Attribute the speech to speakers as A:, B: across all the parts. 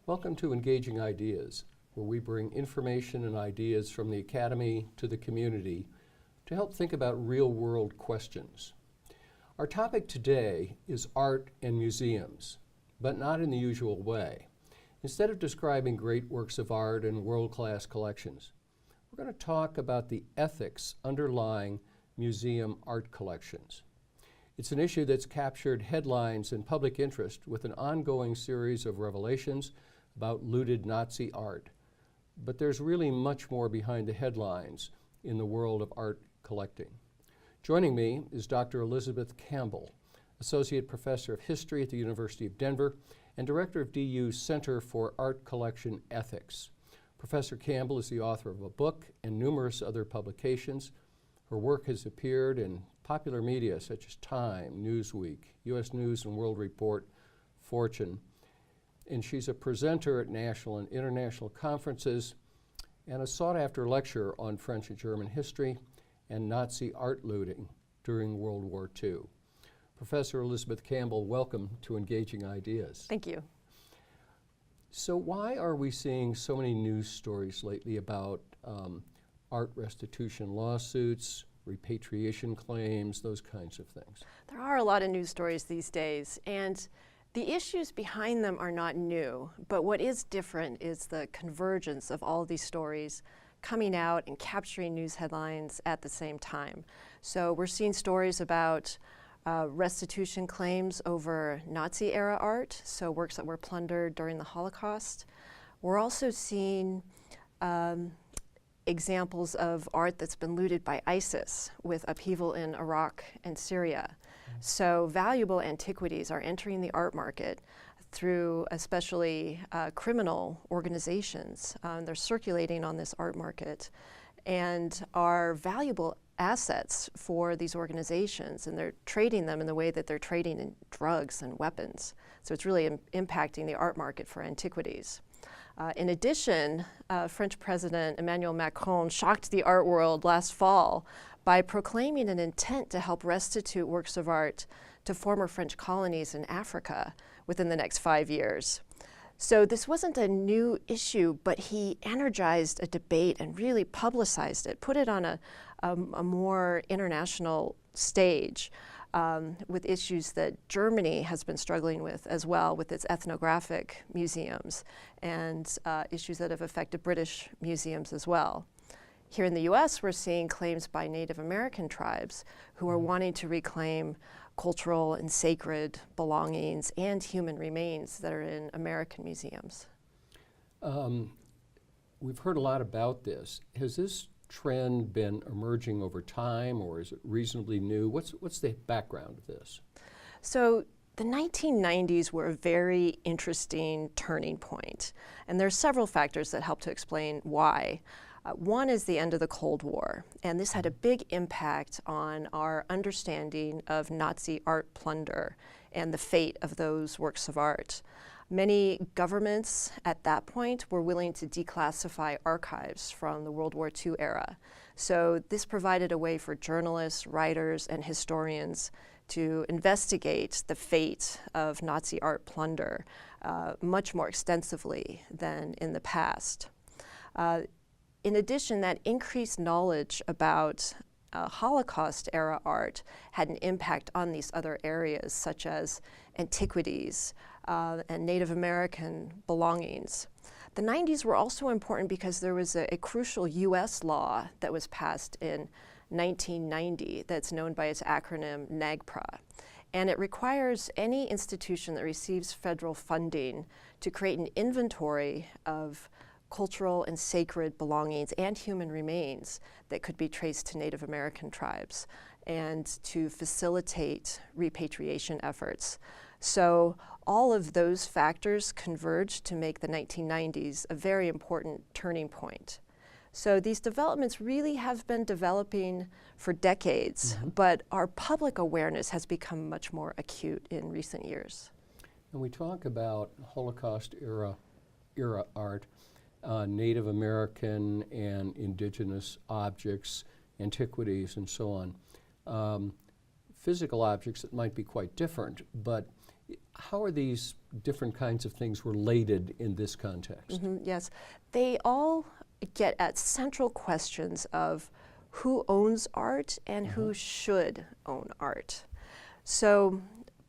A: Welcome to Engaging Ideas, where we bring information and ideas from the Academy to the community to help think about real-world questions. Our topic today is art and museums, but not in the usual way. Instead of describing great works of art and world-class collections, we're going to talk about the ethics underlying museum art collections. It's an issue that's captured headlines and public interest with an ongoing series of revelations about looted Nazi art. But there's really much more behind the headlines in the world of art collecting. Joining me is Dr. Elizabeth Campbell, Associate Professor of History at the University of Denver and Director of DU's Center for Art Collection Ethics. Professor Campbell is the author of a book and numerous other publications. Her work has appeared in popular media such as Time, Newsweek, U.S. News and World Report, Fortune, and she's a presenter at national and international conferences and a sought-after lecturer on French and German history and Nazi art looting during World War II. Professor Elizabeth Campbell, welcome to Engaging Ideas.
B: Thank you.
A: So why are we seeing so many news stories lately about art restitution lawsuits, repatriation claims, those kinds of things?
B: There are a lot of news stories these days, and the issues behind them are not new, but what is different is the convergence of all of these stories coming out and capturing news headlines at the same time. So we're seeing stories about restitution claims over Nazi-era art, so works that were plundered during the Holocaust. We're also seeing examples of art that's been looted by ISIS with upheaval in Iraq and Syria. So valuable antiquities are entering the art market through especially criminal organizations. They're circulating on this art market and are valuable assets for these organizations, and they're trading them in the way that they're trading in drugs and weapons. So it's really impacting the art market for antiquities. In addition, French President Emmanuel Macron shocked the art world last fall by proclaiming an intent to help restitute works of art to former French colonies in Africa within the next 5 years. So this wasn't a new issue, but he energized a debate and really publicized it, put it on a more international stage with issues that Germany has been struggling with as well with its ethnographic museums and issues that have affected British museums as well. Here in the US, we're seeing claims by Native American tribes who are wanting to reclaim cultural and sacred belongings and human remains that are in American museums.
A: We've heard a lot about this. Has this trend been emerging over time, or is it reasonably new? What's the background of this?
B: So the 1990s were a very interesting turning point, and there are several factors that help to explain why. One is the end of the Cold War, and this had a big impact on our understanding of Nazi art plunder and the fate of those works of art. Many governments at that point were willing to declassify archives from the World War II era. So this provided a way for journalists, writers, and historians to investigate the fate of Nazi art plunder much more extensively than in the past. In addition, that increased knowledge about Holocaust-era art had an impact on these other areas, such as antiquities and Native American belongings. The 90s were also important because there was a crucial US law that was passed in 1990 that's known by its acronym NAGPRA. And it requires any institution that receives federal funding to create an inventory of cultural and sacred belongings and human remains that could be traced to Native American tribes and to facilitate repatriation efforts. So all of those factors converged to make the 1990s a very important turning point. So these developments really have been developing for decades, but our public awareness has become much more acute in recent years.
A: When we talk about Holocaust era art, Native American and indigenous objects, antiquities, and so on, physical objects that might be quite different, but how are these different kinds of things related in this context?
B: Yes, they all get at central questions of who owns art and who should own art. So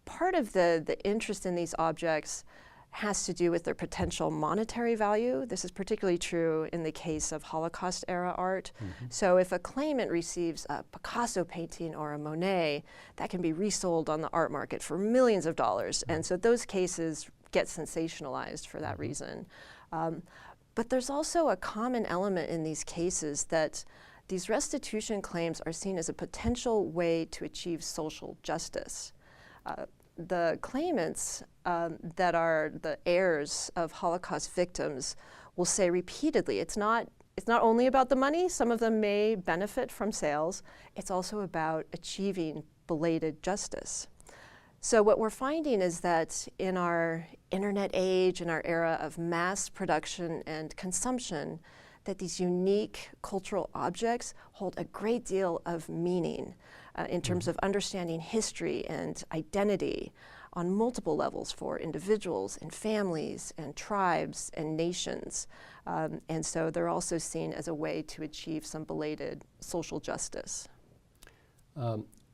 B: part of the interest in these objects has to do with their potential monetary value. This is particularly true in the case of Holocaust-era art. So if a claimant receives a Picasso painting or a Monet, that can be resold on the art market for millions of dollars. And so those cases get sensationalized for that reason. But there's also a common element in these cases that these restitution claims are seen as a potential way to achieve social justice. The claimants that are the heirs of Holocaust victims will say repeatedly, it's not only about the money. Some of them may benefit from sales. It's also about achieving belated justice. So what we're finding is that in our internet age, in our era of mass production and consumption, that these unique cultural objects hold a great deal of meaning in terms of understanding history and identity on multiple levels for individuals and families and tribes and nations. And so they're also seen as a way to achieve some belated social justice.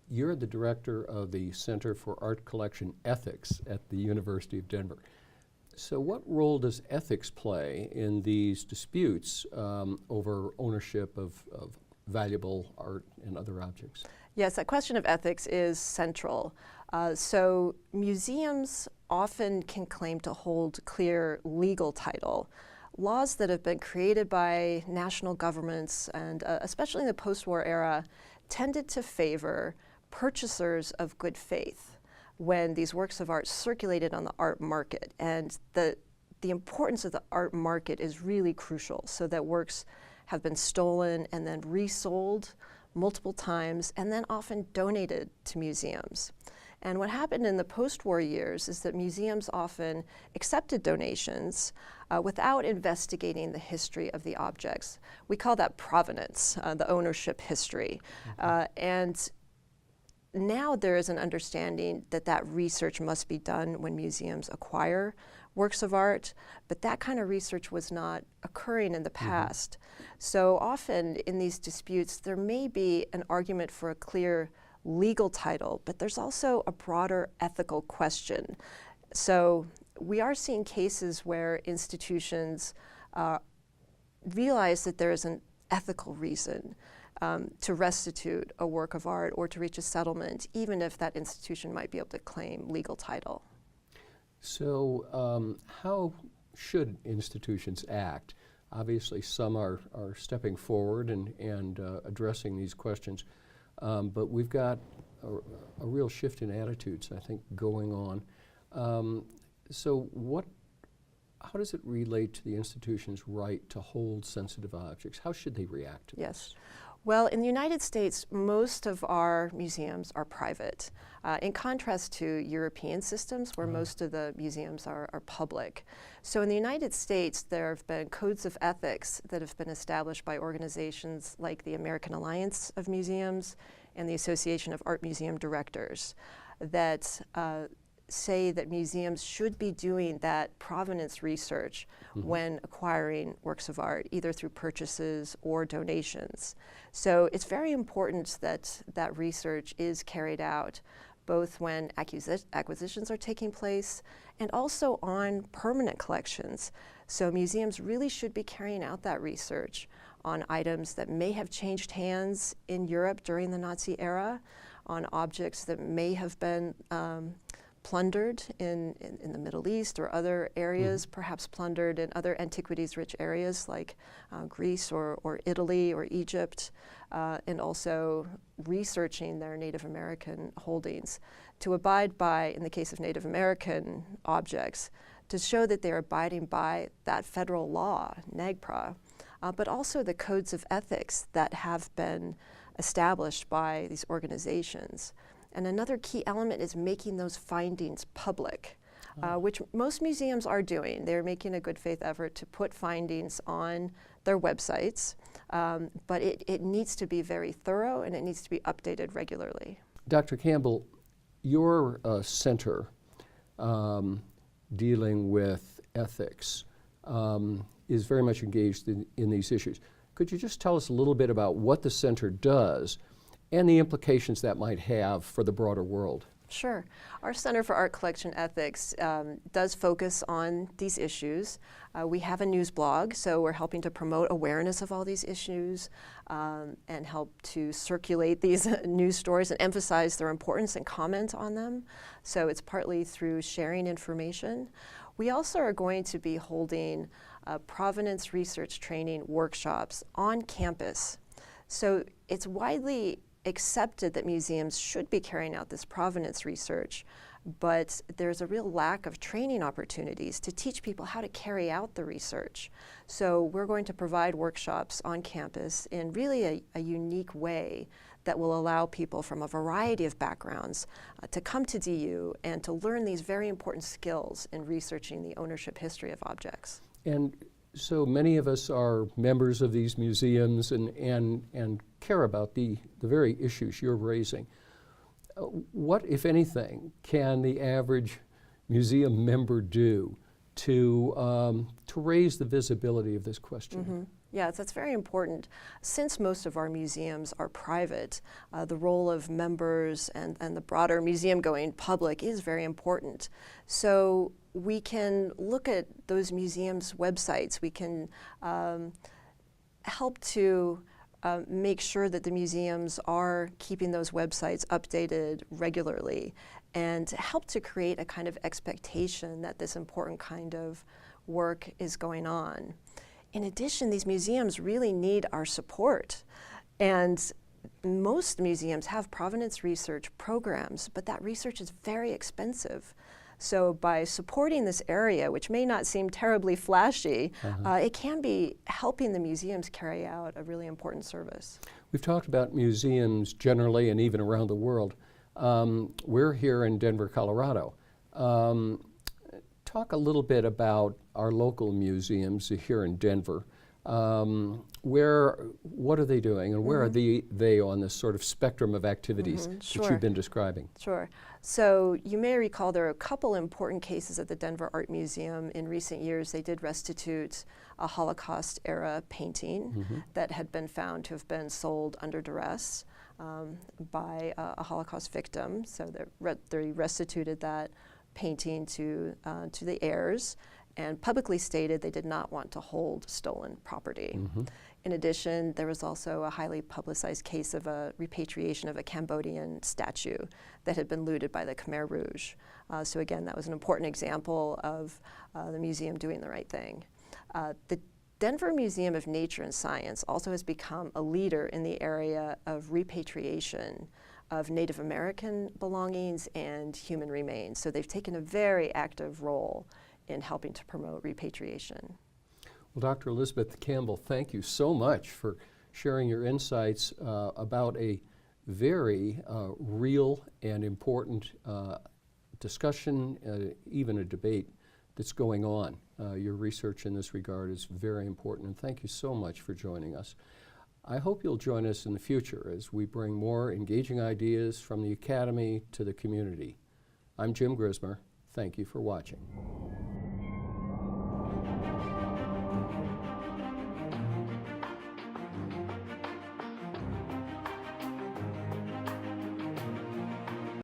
A: You're the director of the Center for Art Collection Ethics at the University of Denver. So what role does ethics play in these disputes over ownership of valuable art and other objects?
B: Yes, that question of ethics is central. So museums often can claim to hold clear legal title. Laws that have been created by national governments and especially in the post-war era tended to favor purchasers of good faith when these works of art circulated on the art market. And the importance of the art market is really crucial, so that works have been stolen and then resold multiple times and then often donated to museums. And what happened in the post-war years is that museums often accepted donations without investigating the history of the objects. We call that provenance, the ownership history. And now there is an understanding that that research must be done when museums acquire works of art, but that kind of research was not occurring in the past. So often in these disputes, there may be an argument for a clear legal title, but there's also a broader ethical question. So we are seeing cases where institutions realize that there is an ethical reason to restitute a work of art or to reach a settlement, even if that institution might be able to claim legal title.
A: So how should institutions act? Obviously, some are stepping forward and addressing these questions, but we've got a real shift in attitudes, I think, going on. So how does it relate to the institution's right to hold sensitive objects? How should they react to this?
B: Well, in the United States, most of our museums are private, in contrast to European systems where most of the museums are public. So in the United States, there have been codes of ethics that have been established by organizations like the American Alliance of Museums and the Association of Art Museum Directors that say that museums should be doing that provenance research when acquiring works of art, either through purchases or donations. So it's very important that that research is carried out both when acquisitions are taking place and also on permanent collections. So museums really should be carrying out that research on items that may have changed hands in Europe during the Nazi era, on objects that may have been plundered in the Middle East or other areas, perhaps plundered in other antiquities-rich areas like Greece or Italy or Egypt, and also researching their Native American holdings to abide by, in the case of Native American objects, to show that they're abiding by that federal law, NAGPRA, but also the codes of ethics that have been established by these organizations. And another key element is making those findings public, which most museums are doing. They're making a good faith effort to put findings on their websites, but it needs to be very thorough and it needs to be updated regularly.
A: Dr. Campbell, your center dealing with ethics, is very much engaged in these issues. Could you just tell us a little bit about what the center does and the implications that might have for the broader world?
B: Sure. Our Center for Art Collection Ethics does focus on these issues. We have a news blog, so we're helping to promote awareness of all these issues and help to circulate these news stories and emphasize their importance and comment on them. So it's partly through sharing information. We also are going to be holding Provenance research training workshops on campus. So it's widely accepted that museums should be carrying out this provenance research, but there's a real lack of training opportunities to teach people how to carry out the research. So we're going to provide workshops on campus in really a unique way that will allow people from a variety of backgrounds to come to DU and to learn these very important skills in researching the ownership history of objects.
A: And so many of us are members of these museums and care about the very issues you're raising. What, if anything, can the average museum member do to raise the visibility of this question?
B: Mm-hmm. Yeah, that's very important. Since most of our museums are private, the role of members and the broader museum-going public is very important. So we can look at those museums' websites. We can help to make sure that the museums are keeping those websites updated regularly and help to create a kind of expectation that this important kind of work is going on. In addition, these museums really need our support. And most museums have provenance research programs, but that research is very expensive. So by supporting this area, which may not seem terribly flashy, it can be helping the museums carry out a really important service.
A: We've talked about museums generally and even around the world. We're here in Denver, Colorado. Talk a little bit about our local museums here in Denver. What are they doing, and where are they on this sort of spectrum of activities that you've been describing?
B: Sure. So you may recall there are a couple important cases at the Denver Art Museum. In recent years, they did restitute a Holocaust-era painting that had been found to have been sold under duress by a Holocaust victim. So they restituted that painting to the heirs and publicly stated they did not want to hold stolen property. In addition, there was also a highly publicized case of a repatriation of a Cambodian statue that had been looted by the Khmer Rouge. So again, that was an important example of the museum doing the right thing. The Denver Museum of Nature and Science also has become a leader in the area of repatriation of Native American belongings and human remains. So they've taken a very active role in helping to promote repatriation.
A: Well, Dr. Elizabeth Campbell, thank you so much for sharing your insights about a very real and important discussion, even a debate that's going on. Your research in this regard is very important, and thank you so much for joining us. I hope you'll join us in the future as we bring more engaging ideas from the Academy to the community. I'm Jim Grismer. Thank you for watching.